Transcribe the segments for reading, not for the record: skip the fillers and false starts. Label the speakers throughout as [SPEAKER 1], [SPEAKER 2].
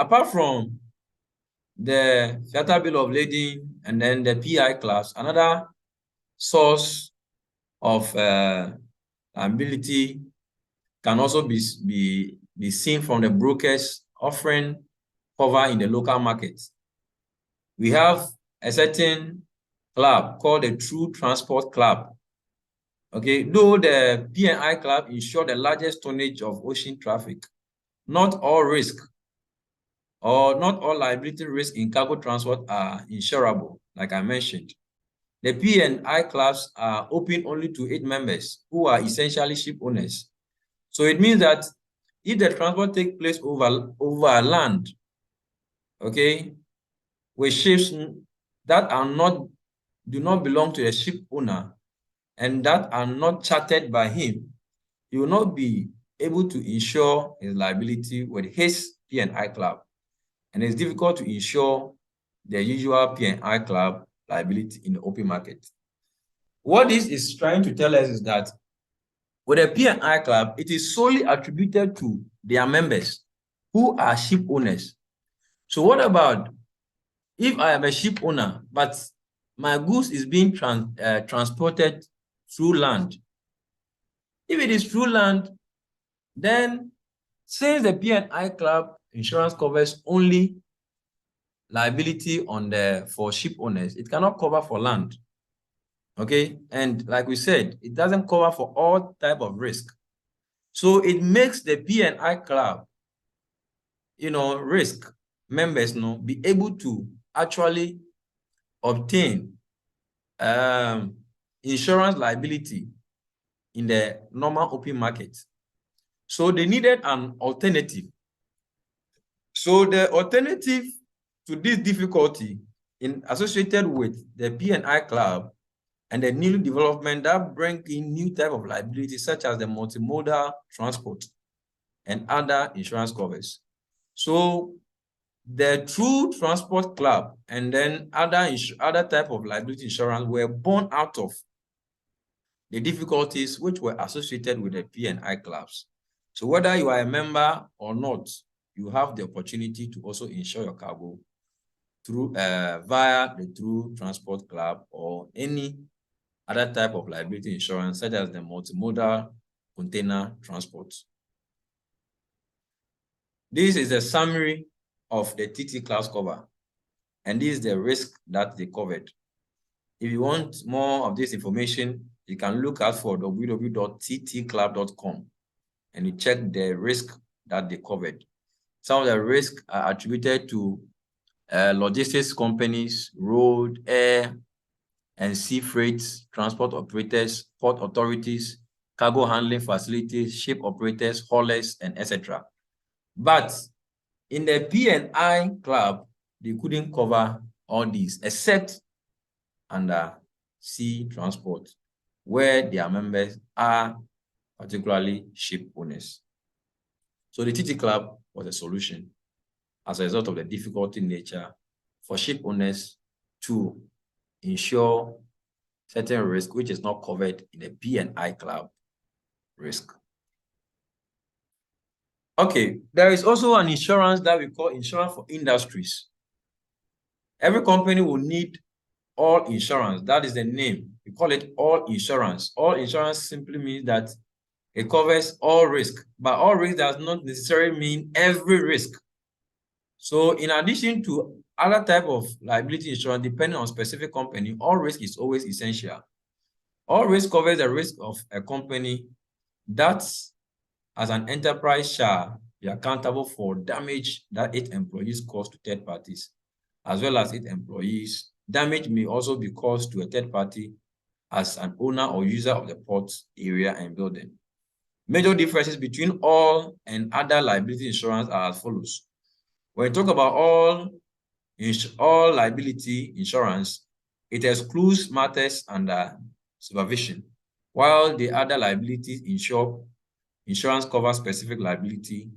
[SPEAKER 1] apart from the Fiata Bill of Lading and then the PI class, another source of liability can also be seen from the brokers offering cover in the local market. We have a certain club called the True Transport Club. Okay, though the P&I Club insure the largest tonnage of ocean traffic, not all risk or not all liability risk in cargo transport are insurable, like I mentioned. The P&I clubs are open only to 8 members who are essentially ship owners. So it means that if the transport takes place over land, okay, with ships that do not belong to the ship owner and that are not chartered by him, he will not be able to insure his liability with his P&I club. And it's difficult to insure the usual P&I club liability in the open market. What this is trying to tell us is that with a P&I club, it is solely attributed to their members who are ship owners. So what about if I am a ship owner, but my goods is being transported through land? If it is through land, then since the P&I club insurance covers only liability for ship owners, it cannot cover for land. Okay, and like we said, it doesn't cover for all type of risk. So it makes the P&I club, risk members be able to actually obtain insurance liability in the normal open market. So they needed an alternative. So the alternative to this difficulty associated with the P&I club and the new development that bring in new type of liability, such as the multimodal transport and other insurance covers. So the True Transport Club and then other type of liability insurance were born out of the difficulties which were associated with the P&I clubs. So whether you are a member or not, you have the opportunity to also insure your cargo through via the True Transport Club or any other type of liability insurance, such as the multimodal container transport. This is a summary of the TT class cover, and this is the risk that they covered. If you want more of this information, you can look out for www.ttclub.com and you check the risk that they covered. Some of the risks are attributed to logistics companies, road, air, and sea freight, transport operators, port authorities, cargo handling facilities, ship operators, haulers, and etc. But in the P&I club, they couldn't cover all these except under sea transport, where their members are particularly ship owners. So the TT Club was a solution as a result of the difficulty nature for ship owners to insure certain risk which is not covered in the P&I club risk. Okay, there is also an insurance that we call insurance for industries. Every company will need all insurance. That is the name. We call it all insurance. All insurance simply means that it covers all risk, but all risk does not necessarily mean every risk. So in addition to other type of liability insurance, depending on specific company, all risk is always essential. All risk covers the risk of a company that, as an enterprise, shall be accountable for damage that its employees cause to third parties, as well as its employees. Damage may also be caused to a third party as an owner or user of the port area and building. Major differences between all and other liability insurance are as follows. When we talk about all liability insurance, it excludes matters under supervision, while the other liability insurance covers specific liability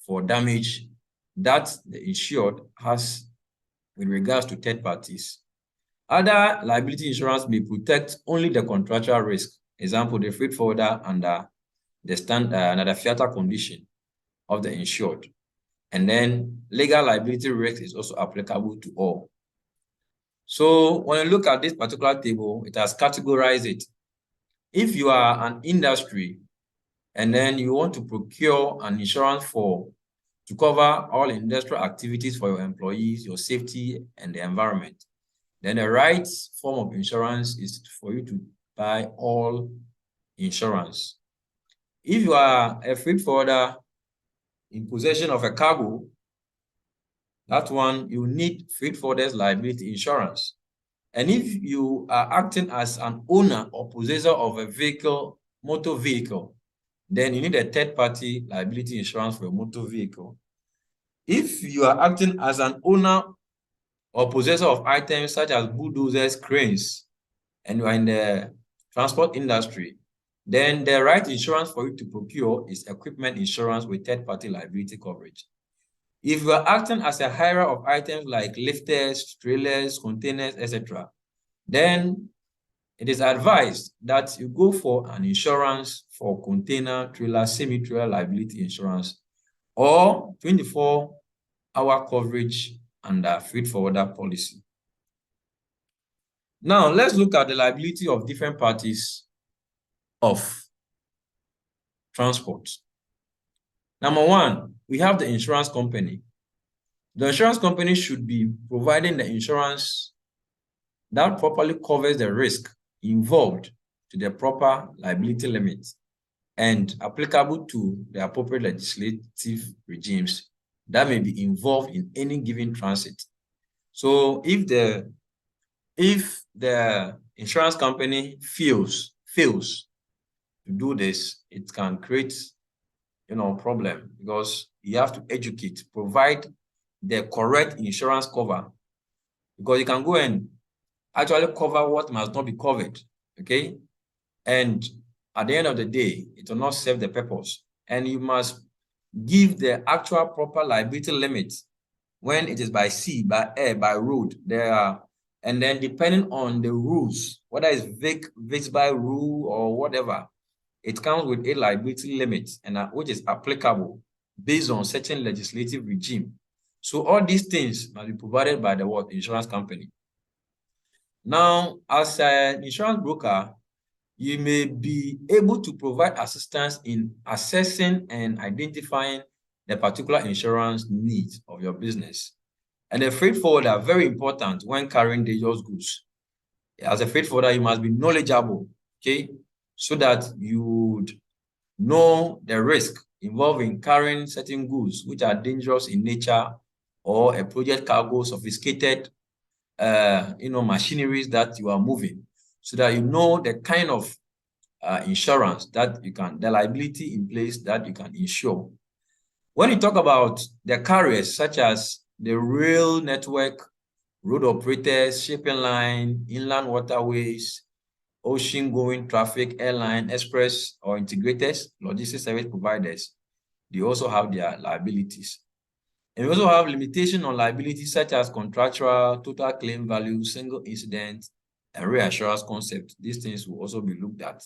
[SPEAKER 1] for damage that the insured has with regards to third parties. Other liability insurance may protect only the contractual risk. Example, the freight forwarder under the Fiata condition of the insured. And then legal liability risk is also applicable to all. So when you look at this particular table, it has categorized it. If you are an industry and then you want to procure an insurance to cover all industrial activities for your employees, your safety, and the environment, then the right form of insurance is for you to buy all insurance. If you are a freight forwarder in possession of a cargo, that one, you need freight forwarders liability insurance. And if you are acting as an owner or possessor of a vehicle, motor vehicle, then you need a third-party liability insurance for your motor vehicle. If you are acting as an owner or possessor of items such as bulldozers, cranes, and you are in the transport industry, then the right insurance for you to procure is equipment insurance with third-party liability coverage. If you are acting as a hirer of items like lifters, trailers, containers, etc., then it is advised that you go for an insurance for container, trailer, semi-trailer liability insurance, or 24-hour coverage under freight forwarder policy. Now, let's look at the liability of different parties of transport. Number one, we have the insurance company. The insurance company should be providing the insurance that properly covers the risk involved to the proper liability limits and applicable to the appropriate legislative regimes that may be involved in any given transit. So if the insurance company fails to do this, it can create problem, because you have to educate, provide the correct insurance cover, because you can go and actually cover what must not be covered, okay? And at the end of the day, it will not serve the purpose. And you must give the actual proper liability limit when it is by sea, by air, by road. And then depending on the rules, whether it's VIX by rule or whatever, it comes with a liability limit, and which is applicable based on certain legislative regime. So all these things must be provided by the insurance company. Now, as an insurance broker, you may be able to provide assistance in assessing and identifying the particular insurance needs of your business. And the freight forwarder, very important when carrying dangerous goods. As a freight forwarder, you must be knowledgeable, okay, so that you would know the risk involved in carrying certain goods which are dangerous in nature, or a project cargo, sophisticated machineries that you are moving, so that you know the kind of insurance that the liability in place that you can insure. When you talk about the carriers, such as the rail network, road operators, shipping line, inland waterways, ocean-going traffic, airline, express or integrators, logistics service providers, they also have their liabilities. And we also have limitations on liabilities such as contractual, total claim value, single incident, and reassurance concept. These things will also be looked at.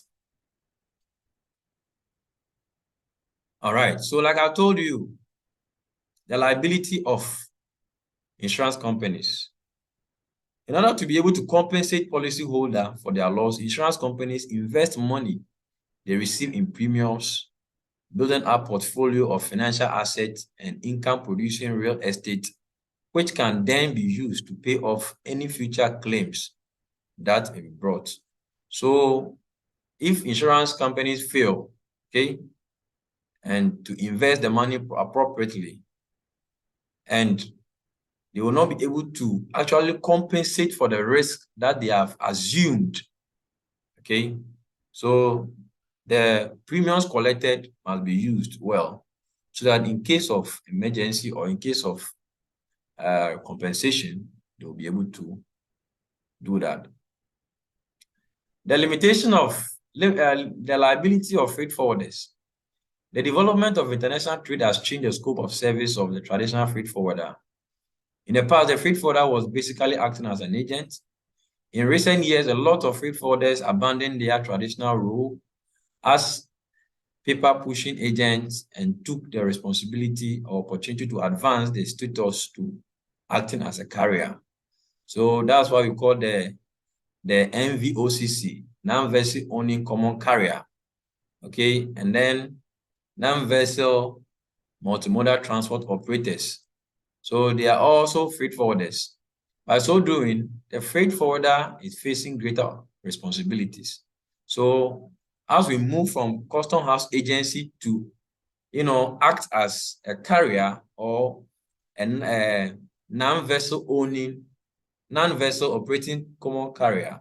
[SPEAKER 1] All right, so like I told you, the liability of insurance companies. In order to be able to compensate policyholder for their loss, insurance companies invest money they receive in premiums, building a portfolio of financial assets and income-producing real estate, which can then be used to pay off any future claims that may be brought. So if insurance companies fail, okay, and to invest the money appropriately, and they will not be able to actually compensate for the risk that they have assumed, okay? So the premiums collected must be used well, so that in case of emergency or in case of compensation, they will be able to do that. The limitation of the liability of freight forwarders. The development of international trade has changed the scope of service of the traditional freight forwarder. In the past, the freight forwarder was basically acting as an agent. In recent years, a lot of freight forwarders abandoned their traditional role as paper pushing agents and took the responsibility or opportunity to advance the status to acting as a carrier. So that's why we call the NVOCC, non-vessel owning common carrier. Okay, and then non-vessel multimodal transport operators. So they are also freight forwarders. By so doing, the freight forwarder is facing greater responsibilities. So as we move from custom house agency to, act as a carrier or a non-vessel operating common carrier,